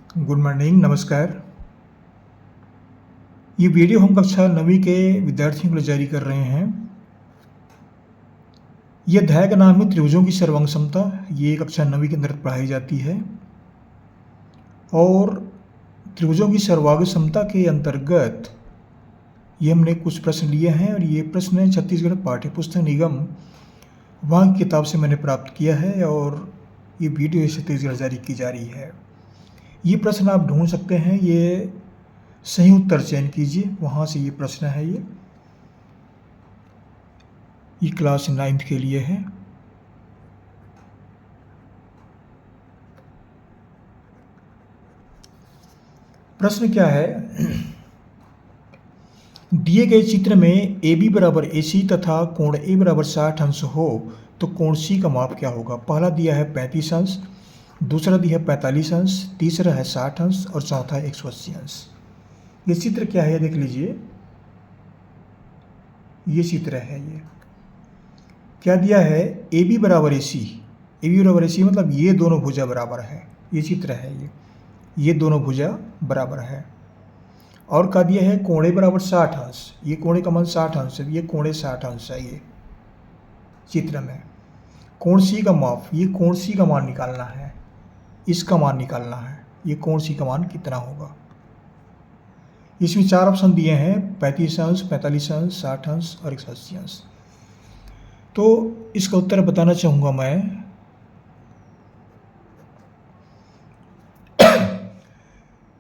Good morning, नमस्कार। ये video हम कक्षा 9वीं के विद्यार्थियों के लिए जारी कर रहे हैं। ये अध्याय का नाम है त्रिभुजों की सर्वांग समता। ये कक्षा 9वीं के अंदर पढ़ाई जाती है और त्रिभुजों की सर्वांग समता के अंतर्गत ये हमने कुछ प्रश्न लिए हैं और ये प्रश्न छत्तीसगढ़ पाठ्य पुस्तक निगम वहाँ की किताब से मैंने प्राप्त किया है और ये वीडियो छत्तीसगढ़ जारी की जा रही है। ये प्रश्न आप ढूंढ सकते हैं, ये सही उत्तर चयन कीजिए, वहाँ से ये प्रश्न है। ये क्लास 9th के लिए है। प्रश्न क्या है? दिए गए चित्र में ए बी बराबर ए सी तथा कोण ए बराबर 60 अंश हो तो कोण सी का माप क्या होगा? पहला दिया है 35 अंश, दूसरा दिया है 45 अंश, तीसरा है 60 अंश और चौथा है 180 अंश। ये चित्र क्या है देख लीजिए। ये चित्र है। ये क्या दिया है? ए बी बराबर ए सी। ए बी बराबर ए सी मतलब ये दोनों भुजा बराबर है। ये चित्र है। ये दोनों भुजा बराबर है। और क्या दिया है? कोणे बराबर 60 अंश। ये कोणे का मान 60 अंश है। ये कोणे 60 अंश है। ये चित्र में कोण सी का माप, ये कोण सी का मान निकालना है, इसका मान निकालना है। ये कोण सी का मान कितना होगा? इसमें 4 ऑप्शन दिए हैं, 35 अंश, 45 अंश, 60 अंश और 180 अंश। तो इसका उत्तर बताना चाहूँगा मैं।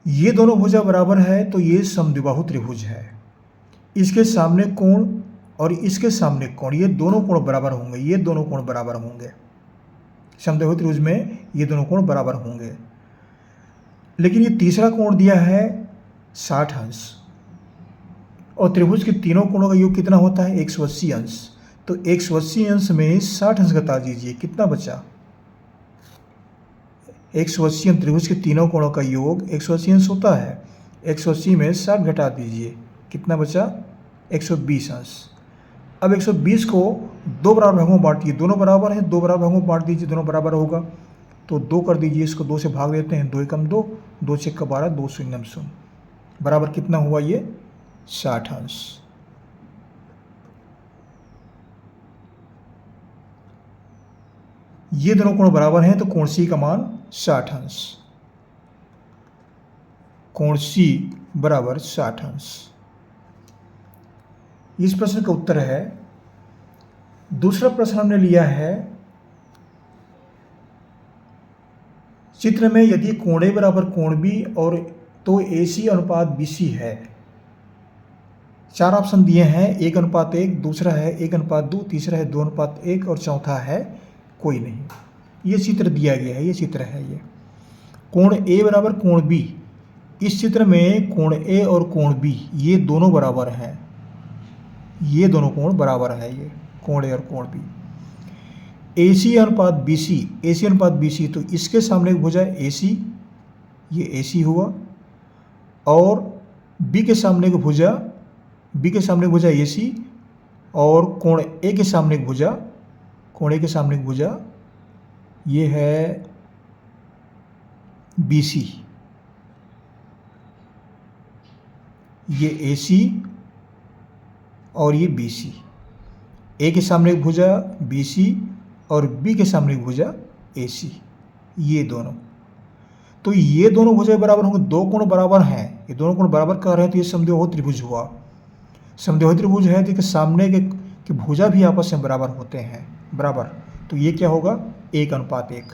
ये दोनों भुजा बराबर है तो ये समद्विबाहु त्रिभुज है। इसके सामने कोण और इसके सामने कोण, ये दोनों कोण बराबर होंगे। ये दोनों कोण बराबर होंगे। समद्विबाहु त्रिभुज में ये दोनों कोण बराबर होंगे। लेकिन ये तीसरा कोण दिया है 60 अंश और त्रिभुज के तीनों कोणों का योग कितना होता है? 180 अंश। तो 180 अंश में 60 अंश घटा दीजिए, कितना बचा? 180 अंश। त्रिभुज के तीनों कोणों का योग 180 अंश होता है। 180 में 60 घटा दीजिए, कितना बचा? 120 अंश। अब 120 को दो बराबर भागों में बांटिए, दोनों बराबर हैं, दो बराबर भागों में बांट दीजिए, दोनों बराबर होगा तो 2 कर दीजिए। इसको 2 से भाग देते हैं, 2 एकम 2, 2 छक्का 12, 2 शून्यम 0 बराबर कितना हुआ? ये 60 अंश। ये दोनों कोण बराबर हैं तो कोण सी का मान 60 अंश। कोण सी बराबर 60 अंश। इस प्रश्न का उत्तर है। दूसरा प्रश्न हमने लिया है, चित्र में यदि कोण ए बराबर कोण बी और तो ए सी अनुपात बी सी है। 4 ऑप्शन दिए हैं, 1:1, दूसरा है 1:2, तीसरा है 2:1 और चौथा है कोई नहीं। ये चित्र दिया गया है। ये चित्र है। ये कोण ए बराबर कोण बी। इस चित्र में कोण ए और कोण बी ये दोनों बराबर हैं। ये दोनों कोण बराबर है। ये कोण ए और कोण बी। ए सी अनुपात बी सी, ए सी अनुपात बी सी, तो इसके सामने एक भुजा ए सी, ये ए सी हुआ, और बी के सामने एक भुजा, बी के सामने एक भुजा ए सी, और कोण ए के सामने एक भुजा, कोण ए के सामने एक भुजा ये है बी सी। ये ए सी और ये बी सी। ए के सामने एक भुजा बी सी और बी के सामने एक भुजा ए सी। ये दोनों, तो ये दोनों भुजाएं बराबर होंगे। दो कोण बराबर हैं, ये दोनों कोण बराबर कर रहे हैं तो ये समद्विबाहु त्रिभुज हुआ। समद्विबाहु त्रिभुज है तो सामने के भुजा भी आपस में बराबर होते हैं, बराबर। तो ये क्या होगा? 1:1।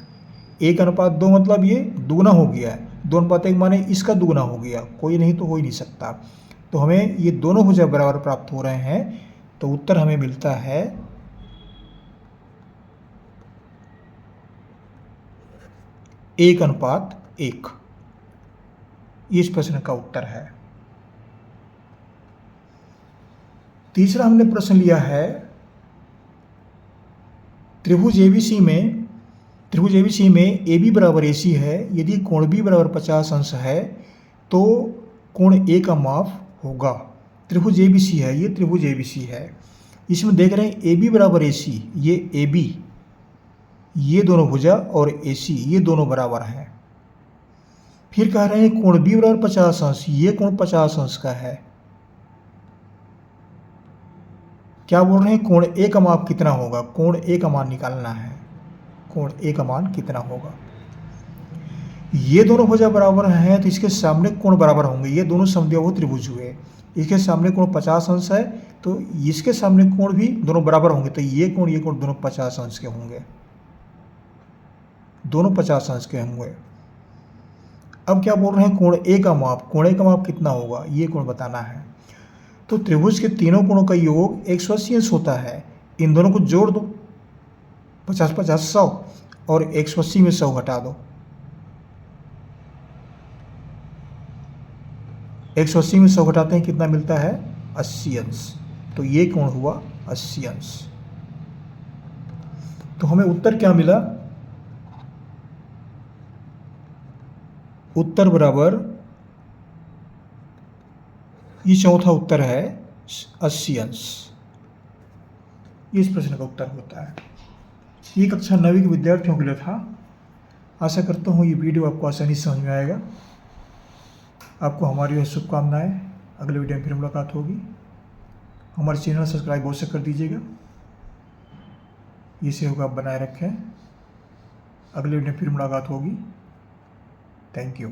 1:2 मतलब ये दुगना हो गया है। 2:1 माने इसका दुगना हो गया, कोई नहीं तो हो ही नहीं सकता। तो हमें ये दोनों भुजा बराबर प्राप्त हो रहे हैं तो उत्तर हमें मिलता है 1:1। इस प्रश्न का उत्तर है। तीसरा हमने प्रश्न लिया है, त्रिभुज एबीसी में ए बी बराबर ए सी है। यदि कोण बी बराबर 50 अंश है तो कोण ए का माप होगा। त्रिभुज एबीसी है। ये त्रिभुज एबीसी है। इसमें देख रहे हैं ए बी बराबर ए सी, ये ए बी, ये दोनों भुजा और ए सी ये दोनों बराबर हैं। फिर कह रहे हैं कोण बी बराबर 50 अंश, ये कोण 50 अंश का है। क्या बोल रहे हैं, कोण ए का मान कितना होगा, कोण ए का मान निकालना है, कोण ए का मान कितना होगा। ये दोनों भुजा बराबर हैं तो इसके सामने कोण बराबर होंगे, ये दोनों समद्विबाहु त्रिभुज हुए। इसके सामने कोण 50 अंश है तो इसके सामने कोण भी दोनों बराबर होंगे, तो ये कोण दोनों 50 अंश के होंगे, दोनों 50 अंश के होंगे। अब क्या बोल रहे हैं, कोण ए का माप, कोण ए का माप कितना होगा, ये कोण बताना है। तो त्रिभुज के तीनों कोणों का योग 180 अंश होता है। इन दोनों को जोड़ दो, 50 50 100, और 180 में 100 घटा दो, 180 में 100 घटाते हैं कितना मिलता है, 80 अंश। तो ये कोण हुआ 80 अंश। तो हमें उत्तर क्या मिला, उत्तर बराबर, ये चौथा उत्तर है 80 अंश। इस प्रश्न का उत्तर होता है। ये कक्षा 9वीं के विद्यार्थियों के लिए था। आशा करता हूँ ये वीडियो आपको आसानी से समझ में आएगा। आपको हमारी शुभकामनाएं। अगले वीडियो में फिर मुलाकात होगी। हमारे चैनल सब्सक्राइब अवश्य कर दीजिएगा। ये सहयोग आप बनाए रखें। अगले वीडियो में फिर मुलाकात होगी। Thank you.